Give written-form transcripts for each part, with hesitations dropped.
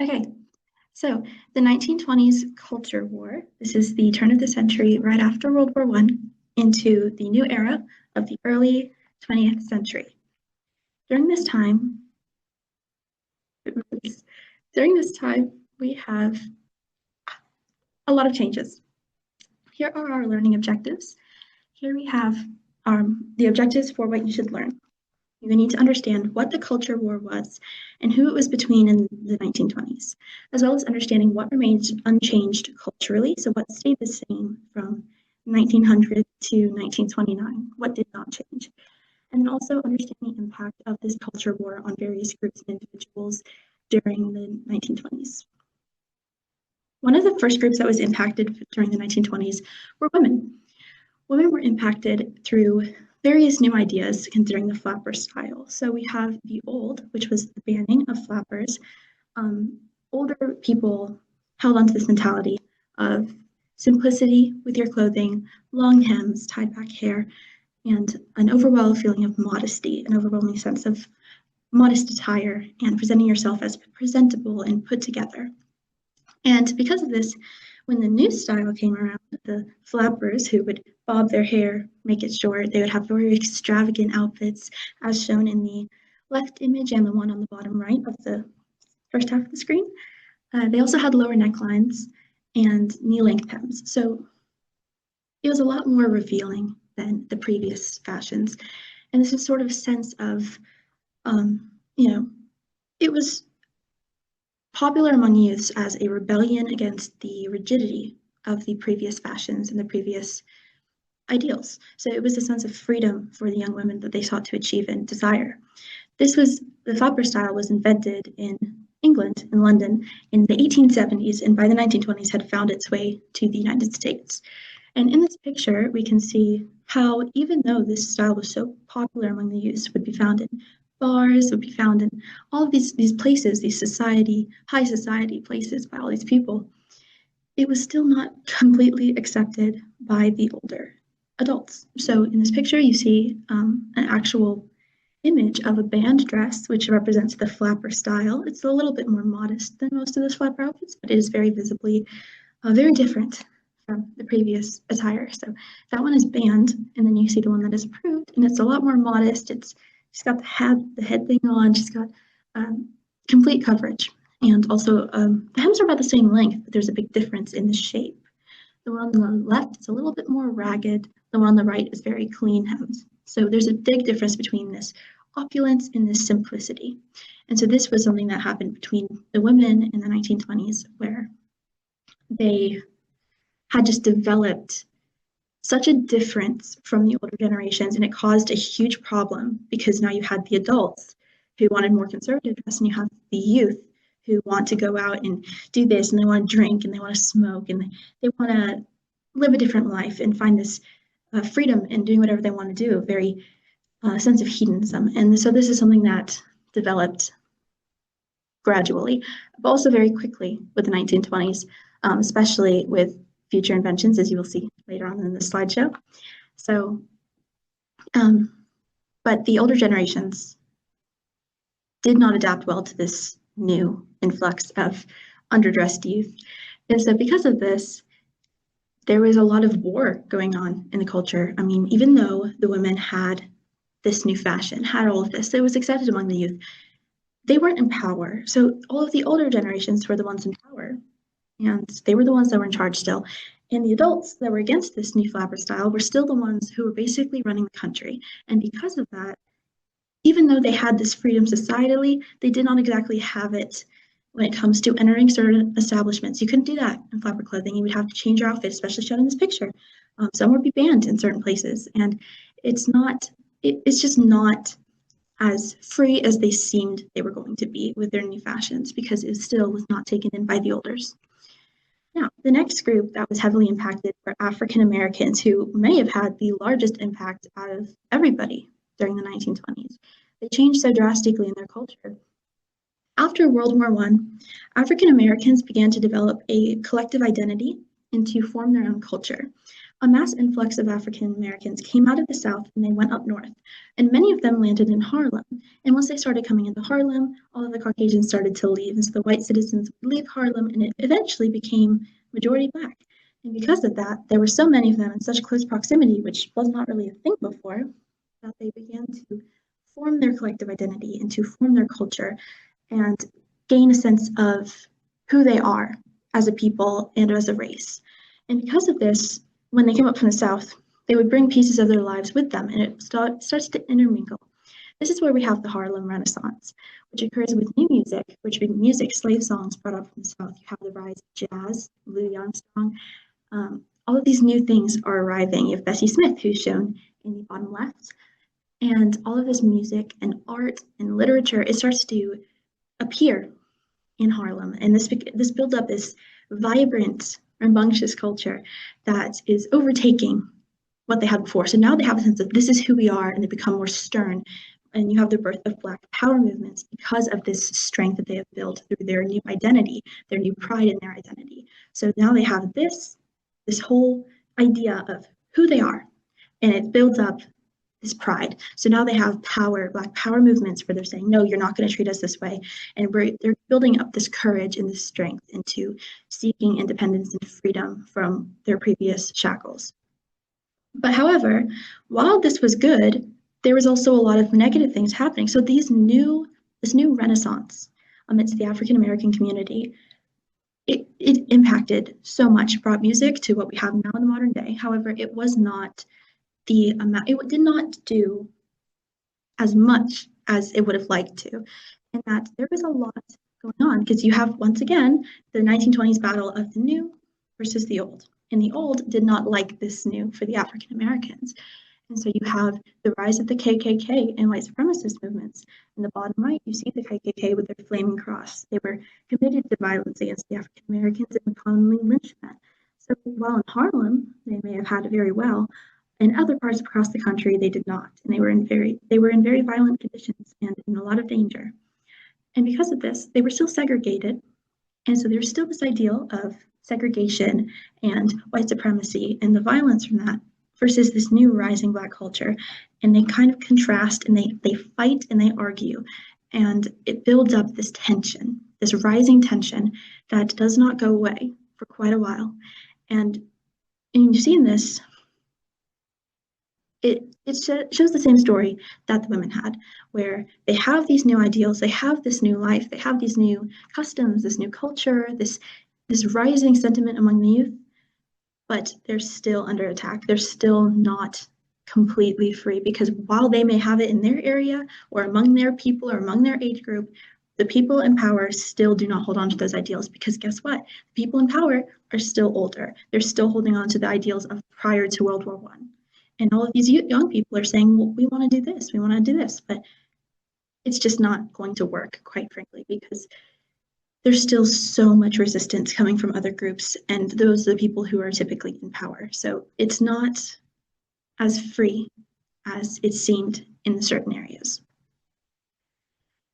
Okay, so the 1920s culture war, this is the turn of the century right after World War I into the new era of the early 20th century. During this time, we have a lot of changes. Here are our learning objectives. Here we have the objectives for what you should learn. You need to understand what the culture war was and who it was between in the 1920s, as well as understanding what remained unchanged culturally, so what stayed the same from 1900 to 1929, what did not change, and then also understand the impact of this culture war on various groups and individuals during the 1920s. One of the first groups that was impacted during the 1920s were women. Women were impacted through various new ideas considering the flapper style. So we have the old, which was the banning of flappers. Older people held onto this mentality of simplicity with your clothing, long hems, tied back hair, and an overall feeling of modesty, an overwhelming sense of modest attire and presenting yourself as presentable and put together. And because of this, when the new style came around, the flappers who would bob their hair, make it short, they would have very extravagant outfits, as shown in the left image and the one on the bottom right of the first half of the screen. They also had lower necklines and knee-length hems. So it was a lot more revealing than the previous fashions. And this is sort of sense of, it was popular among youths as a rebellion against the rigidity of the previous fashions and the previous ideals. So it was a sense of freedom for the young women that they sought to achieve and desire. The flapper style was invented in England, in London, in the 1870s, and by the 1920s had found its way to the United States. And in this picture, we can see how, even though this style was so popular among the youths, would be found in bars, would be found in all of these places, these high society places by all these people, it was still not completely accepted by the older adults. So in this picture, you see an actual image of a band dress, which represents the flapper style. It's a little bit more modest than most of those flapper outfits, but it is very visibly very different from the previous attire. So that one is band, and then you see the one that is approved, and it's a lot more modest. She's got the head thing on. She's got complete coverage. And also, the hems are about the same length, but there's a big difference in the shape. The one on the left is a little bit more ragged. The one on the right is very clean hems. So there's a big difference between this opulence and this simplicity. And so this was something that happened between the women in the 1920s, where they had just developed such a difference from the older generations, and it caused a huge problem because now you had the adults who wanted more conservative dress, and you have the youth who want to go out and do this, and they want to drink, and they want to smoke, and they want to live a different life and find this freedom in doing whatever they want to do, a very sense of hedonism. And so this is something that developed gradually, but also very quickly with the 1920s, especially with future inventions, as you will see later on in the slideshow. So, but the older generations did not adapt well to this new influx of underdressed youth. And so because of this, there was a lot of war going on in the culture. I mean, even though the women had this new fashion, had all of this, it was accepted among the youth, they weren't in power. So all of the older generations were the ones in power, and they were the ones that were in charge still. And the adults that were against this new flapper style were still the ones who were basically running the country. And because of that, even though they had this freedom societally, they did not exactly have it when it comes to entering certain establishments. You couldn't do that in flapper clothing. You would have to change your outfit, especially shown in this picture. Some would be banned in certain places, and it's just not as free as they seemed they were going to be with their new fashions, because it still was not taken in by the olders. Now, the next group that was heavily impacted were African Americans, who may have had the largest impact out of everybody during the 1920s. They changed so drastically in their culture. After World War I, African Americans began to develop a collective identity and to form their own culture. a mass influx of African Americans came out of the South and they went up north. And many of them landed in Harlem. And once they started coming into Harlem, all of the Caucasians started to leave. And so the white citizens would leave Harlem, and it eventually became majority Black. And because of that, there were so many of them in such close proximity, which was not really a thing before, that they began to form their collective identity and to form their culture and gain a sense of who they are as a people and as a race. And because of this, when they came up from the South, they would bring pieces of their lives with them, and it starts to intermingle. This is where we have the Harlem Renaissance, which occurs with new music, which being music, slave songs brought up from the South. You have the rise of jazz, Louis Armstrong. All of these new things are arriving. You have Bessie Smith, who's shown in the bottom left, and all of this music and art and literature, it starts to appear in Harlem, and this builds up this vibrant, rambunctious culture that is overtaking what they had before. So now they have a sense of this is who we are, and they become more stern. And you have the birth of Black power movements because of this strength that they have built through their new identity, their new pride in their identity. So now they have this whole idea of who they are, and it builds up this pride. So now they have power, Black power movements where they're saying, no, you're not going to treat us this way. And they're building up this courage and this strength into seeking independence and freedom from their previous shackles. But however, while this was good, there was also a lot of negative things happening. So this new renaissance amidst the African American community, it impacted so much, brought music to what we have now in the modern day. However, it was not it did not do as much as it would have liked to, and that there was a lot going on because you have, once again, the 1920s battle of the new versus the old. And the old did not like this new for the African Americans. And so you have the rise of the KKK and white supremacist movements. In the bottom right, you see the KKK with their flaming cross. They were committed to violence against the African Americans and would commonly lynch men. So while in Harlem, they may have had it very well, in other parts across the country, they did not, and they were in very violent conditions and in a lot of danger. And because of this, they were still segregated, and so there's still this ideal of segregation and white supremacy and the violence from that versus this new rising Black culture. And they kind of contrast, and they fight and they argue, and it builds up this tension, this rising tension that does not go away for quite a while. And you see in this, it shows the same story that the women had, where they have these new ideals, they have this new life, they have these new customs, this new culture, this rising sentiment among the youth, but they're still under attack. They're still not completely free, because while they may have it in their area or among their people or among their age group, the people in power still do not hold on to those ideals, because guess what? The people in power are still older. They're still holding on to the ideals of prior to World War I. And all of these young people are saying, well, we want to do this, we want to do this, but it's just not going to work, quite frankly, because there's still so much resistance coming from other groups, and those are the people who are typically in power. So it's not as free as it seemed in certain areas.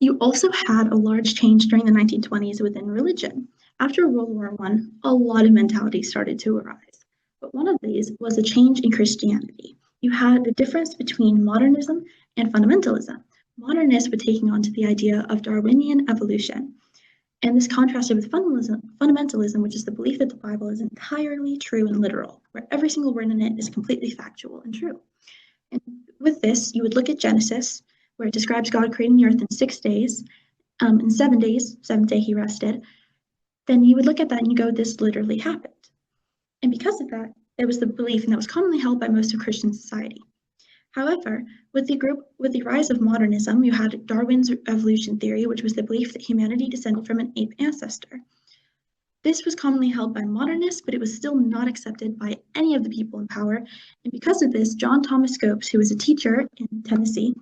You also had a large change during the 1920s within religion. After World War I, a lot of mentalities started to arise. But one of these was a change in Christianity. You had the difference between modernism and fundamentalism. Modernists were taking on to the idea of Darwinian evolution. And this contrasted with fundamentalism, which is the belief that the Bible is entirely true and literal, where every single word in it is completely factual and true. And with this, you would look at Genesis, where it describes God creating the earth in 6 days. In 7 days, seventh day he rested. Then you would look at that and you go, this literally happened. And because of that, there was the belief, and that was commonly held by most of Christian society. However, with the rise of modernism, you had Darwin's evolution theory, which was the belief that humanity descended from an ape ancestor. This was commonly held by modernists, but it was still not accepted by any of the people in power. And because of this, John Thomas Scopes, who was a teacher in Tennessee,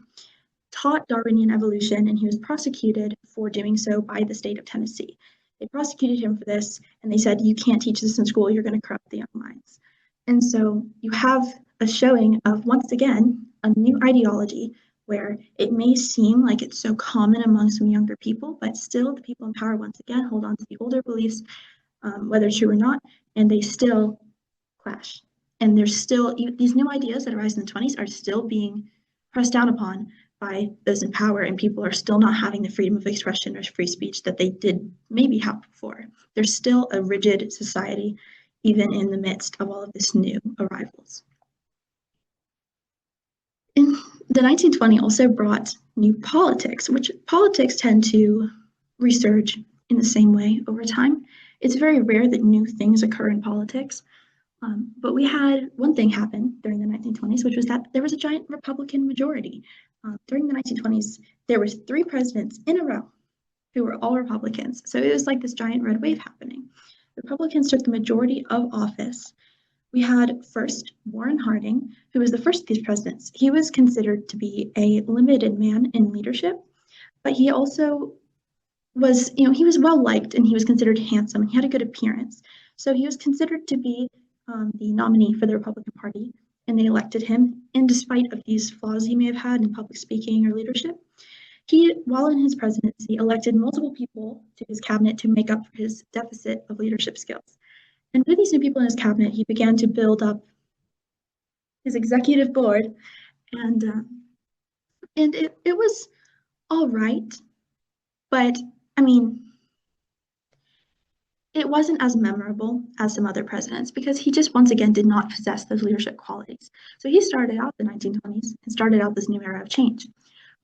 taught Darwinian evolution, and he was prosecuted for doing so by the state of Tennessee. They prosecuted him for this, and they said, you can't teach this in school, you're going to corrupt the young minds. And so you have a showing of, once again, a new ideology where it may seem like it's so common among some younger people, but still the people in power, once again, hold on to the older beliefs, whether true or not, and they still clash. And there's still, these new ideas that arise in the 20s are still being pressed down upon by those in power, and people are still not having the freedom of expression or free speech that they did maybe have before. There's still a rigid society, even in the midst of all of this new arrivals. In the 1920s also brought new politics, which politics tend to resurge in the same way over time. It's very rare that new things occur in politics. But we had one thing happen during the 1920s, which was that there was a giant Republican majority. During the 1920s, there was 3 presidents in a row who were all Republicans. So it was like this giant red wave happening. Republicans took the majority of office. We had first Warren Harding, who was the first of these presidents. He was considered to be a limited man in leadership, but he also was, he was well liked and he was considered handsome and he had a good appearance. So he was considered to be the nominee for the Republican Party, and they elected him. And despite of these flaws he may have had in public speaking or leadership, he, while in his presidency, elected multiple people to his cabinet to make up for his deficit of leadership skills. And with these new people in his cabinet, he began to build up his executive board, and it was all right, but I mean, it wasn't as memorable as some other presidents because he just once again did not possess those leadership qualities. So he started out the 1920s and started out this new era of change.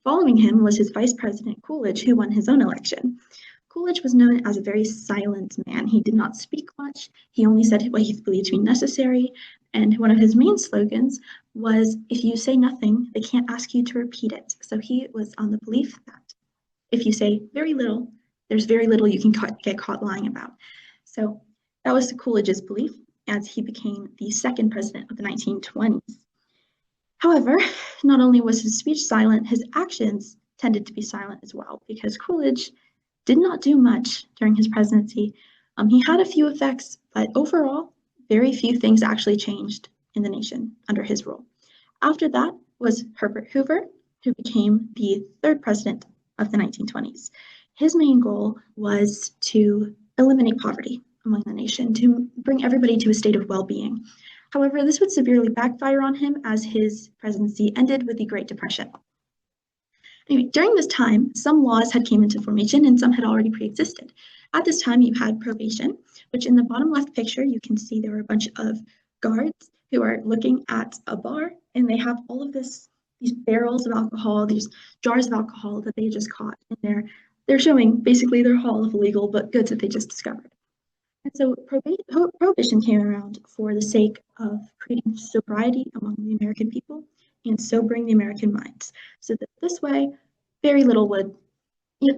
Following him was his vice president Coolidge, who won his own election. Coolidge was known as a very silent man. He did not speak much. He only said what he believed to be necessary. And one of his main slogans was, if you say nothing, they can't ask you to repeat it. So he was on the belief that if you say very little, there's very little you can get caught lying about. So that was Coolidge's belief as he became the second president of the 1920s. However, not only was his speech silent, his actions tended to be silent as well, because Coolidge did not do much during his presidency. He had a few effects, but overall, very few things actually changed in the nation under his rule. After that was Herbert Hoover, who became the third president of the 1920s. His main goal was to eliminate poverty among the nation, to bring everybody to a state of well-being. However, this would severely backfire on him as his presidency ended with the Great Depression. Anyway, during this time, some laws had came into formation and some had already pre-existed. At this time, you had probation, which in the bottom left picture, you can see there were a bunch of guards who are looking at a bar, and they have all of these barrels of alcohol, these jars of alcohol that they just caught, and they're showing basically their haul of illegal goods that they just discovered. And so prohibition came around for the sake of creating sobriety among the American people and sobering the American minds. So that this way, very little would,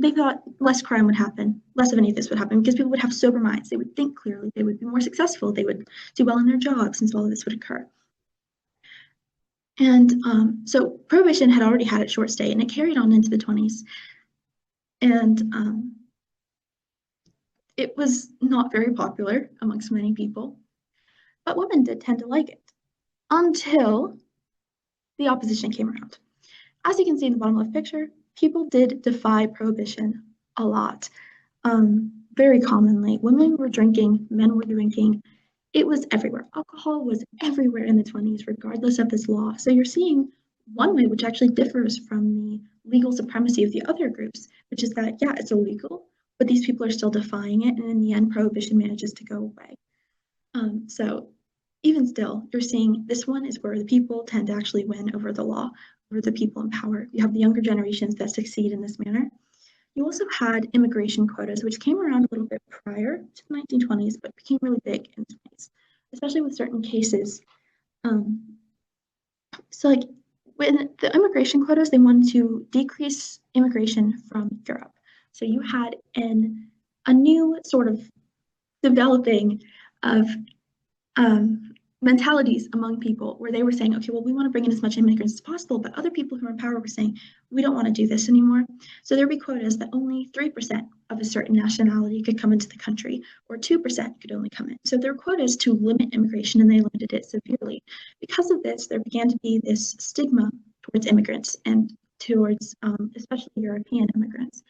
they thought less crime would happen, less of any of this would happen because people would have sober minds. They would think clearly, they would be more successful, they would do well in their jobs since all of this would occur. And so prohibition had already had its short stay and it carried on into the 20s. And it was not very popular amongst many people, but women did tend to like it until the opposition came around. As you can see in the bottom left picture, people did defy prohibition a lot. Very commonly, women were drinking, men were drinking. It was everywhere. Alcohol was everywhere in the 20s, regardless of this law. So you're seeing one way which actually differs from the legal supremacy of the other groups, which is that, yeah, it's illegal, but these people are still defying it, and in the end, prohibition manages to go away. So even still, you're seeing this one is where the people tend to actually win over the law, over the people in power. You have the younger generations that succeed in this manner. You also had immigration quotas, which came around a little bit prior to the 1920s, but became really big in the 20s, especially with certain cases. So like when the immigration quotas, they wanted to decrease immigration from Europe. So you had a new sort of developing of mentalities among people where they were saying, okay, well, we want to bring in as much immigrants as possible, but other people who are in power were saying, we don't want to do this anymore. So there would be quotas that only 3% of a certain nationality could come into the country, or 2% could only come in. So there were quotas to limit immigration, and they limited it severely. Because of this, there began to be this stigma towards immigrants and towards especially European immigrants.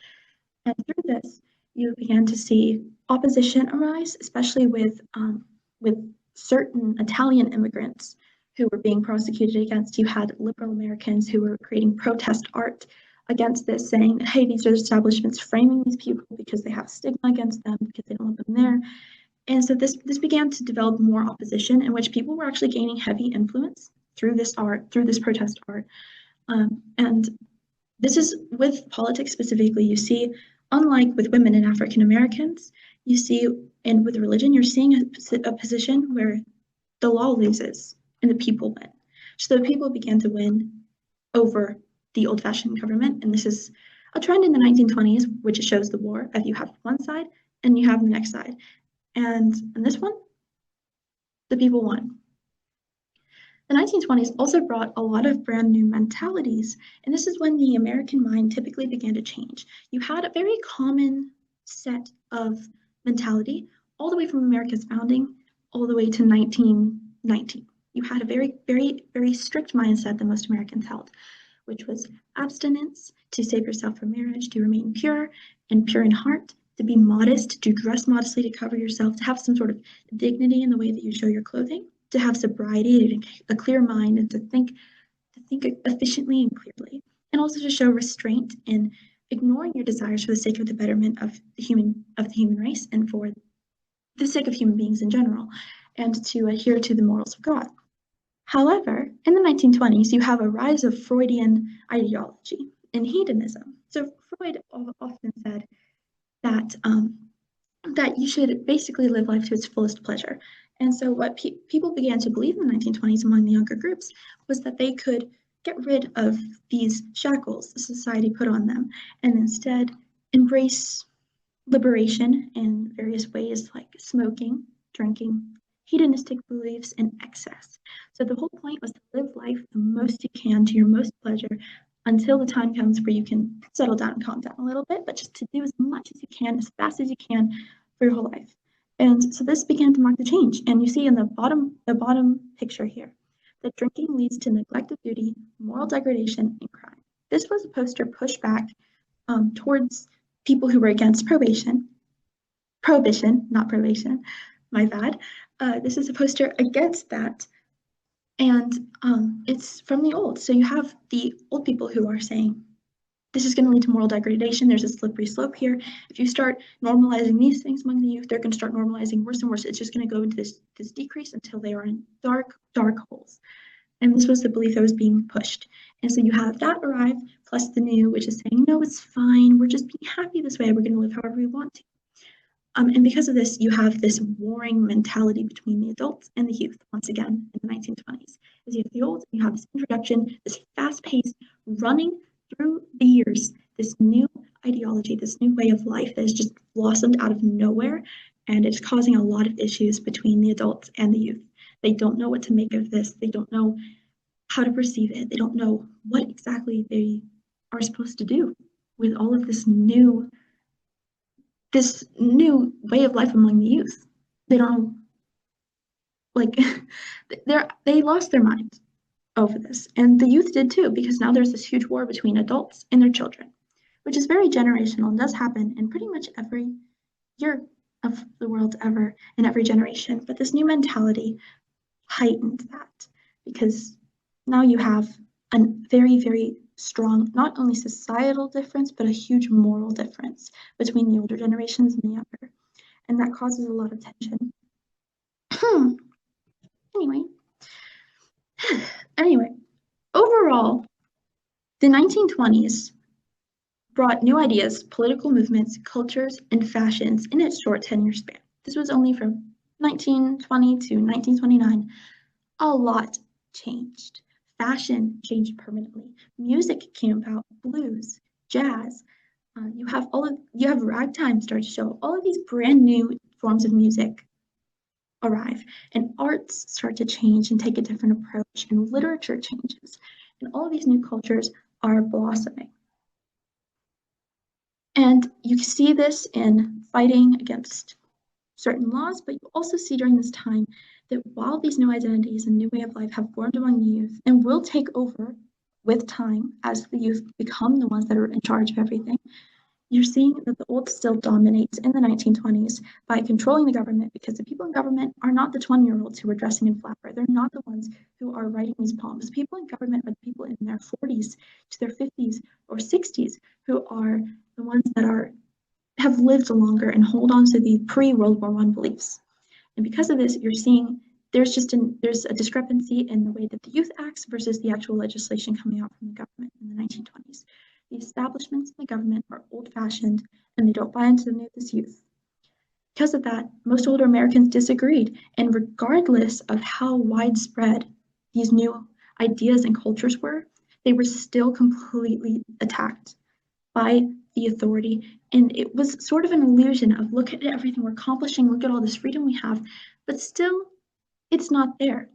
And through this, you began to see opposition arise, especially with certain Italian immigrants who were being prosecuted against. You had liberal Americans who were creating protest art against this, saying that, hey, these are establishments framing these people because they have stigma against them, because they don't want them there. And so this began to develop more opposition in which people were actually gaining heavy influence through this art, through this protest art. And this is with politics specifically, you see, unlike with women and African Americans, you see, and with religion, you're seeing a position where the law loses and the people win. So the people began to win over the old-fashioned government, and this is a trend in the 1920s, which shows the war of you have one side and you have the next side. And in this one, the people won. The 1920s also brought a lot of brand new mentalities, and this is when the American mind typically began to change. You had a very common set of mentality all the way from America's founding all the way to 1919. You had a very, very, very strict mindset that most Americans held, which was abstinence, to save yourself from marriage, to remain pure and pure in heart, to be modest, to dress modestly, to cover yourself, to have some sort of dignity in the way that you show your clothing, to have sobriety, a clear mind, and to think efficiently and clearly, and also to show restraint in ignoring your desires for the sake of the betterment of the human race and for the sake of human beings in general, and to adhere to the morals of God. However, in the 1920s, you have a rise of Freudian ideology and hedonism. So Freud often said that that you should basically live life to its fullest pleasure. And so what people began to believe in the 1920s among the younger groups was that they could get rid of these shackles the society put on them and instead embrace liberation in various ways like smoking, drinking, hedonistic beliefs, and excess. So the whole point was to live life the most you can to your most pleasure until the time comes where you can settle down and calm down a little bit, but just to do as much as you can, as fast as you can for your whole life. And so this began to mark the change. And you see in the bottom picture here, that drinking leads to neglect of duty, moral degradation, and crime. This was a poster pushed back towards people who were against prohibition, not probation, my bad. This is a poster against that. And it's from the old. So you have the old people who are saying, this is going to lead to moral degradation. There's a slippery slope here. If you start normalizing these things among the youth, they're going to start normalizing worse and worse. It's just going to go into this decrease until they are in dark, dark holes. And this was the belief that was being pushed. And so you have that arrive, plus the new, which is saying, no, it's fine. We're just being happy this way. We're going to live however we want to. And because of this, you have this warring mentality between the adults and the youth, once again, in the 1920s. As you have the old, you have this introduction, this fast-paced, running through the years, this new ideology, this new way of life that has just blossomed out of nowhere, and it's causing a lot of issues between the adults and the youth. They don't know what to make of this. They don't know how to perceive it. They don't know what exactly they are supposed to do with all of this new way of life among the youth. They don't know, like, they lost their mind over this, and the youth did too, because now there's this huge war between adults and their children, which is very generational and does happen in pretty much every year of the world ever, in every generation. But this new mentality heightened that, because now you have a very, very strong, not only societal difference, but a huge moral difference between the older generations and the younger. And that causes a lot of tension. Anyway, overall, the 1920s brought new ideas, political movements, cultures, and fashions in its short 10-year span. This was only from 1920 to 1929. A lot changed. Fashion changed permanently. Music came about, blues, jazz. You have ragtime start to show. All of these brand new forms of music arrive, and arts start to change and take a different approach, and literature changes, and all of these new cultures are blossoming. And you see this in fighting against certain laws, but you also see during this time that while these new identities and new way of life have formed among the youth and will take over with time as the youth become the ones that are in charge of everything, you're seeing that the old still dominates in the 1920s by controlling the government, because the people in government are not the 20-year-olds who are dressing in flapper. They're not the ones who are writing these poems. The people in government are the people in their 40s to their 50s or 60s who are the ones that have lived longer and hold on to the pre-World War I beliefs. And because of this, you're seeing there's a discrepancy in the way that the youth acts versus the actual legislation coming out from the government in the 1920s. The establishments in the government are old-fashioned and they don't buy into the new this youth. Because of that, most older Americans disagreed, and regardless of how widespread these new ideas and cultures were, they were still completely attacked by the authority. And it was sort of an illusion of, look at everything we're accomplishing, look at all this freedom we have, but still it's not there.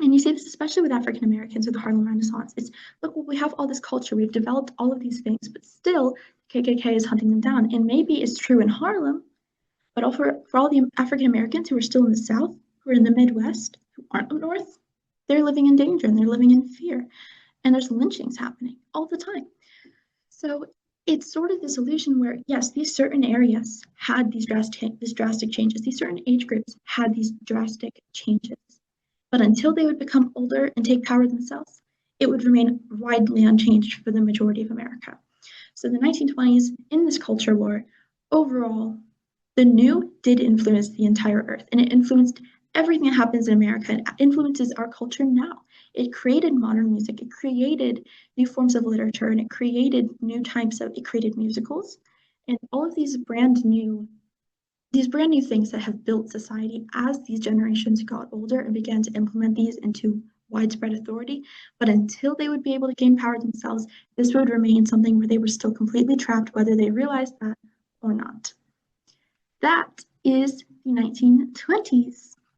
And you see this especially with African Americans with the Harlem Renaissance. It's, look, well, we have all this culture, we've developed all of these things, but still KKK is hunting them down. And maybe it's true in Harlem, but for all the African Americans who are still in the South, who are in the Midwest, who aren't up North, they're living in danger and they're living in fear. And there's lynchings happening all the time. So it's sort of this illusion where, yes, these certain areas had these drastic changes. These certain age groups had these drastic changes. But until they would become older and take power themselves, it would remain widely unchanged for the majority of America. So the 1920s, in this culture war, overall, the new did influence the entire earth, and it influenced everything that happens in America. It influences our culture now. It created modern music, it created new forms of literature, and it created it created musicals, and all of these brand new things that have built society as these generations got older and began to implement these into widespread authority. But until they would be able to gain power themselves, this would remain something where they were still completely trapped, whether they realized that or not. That is the 1920s.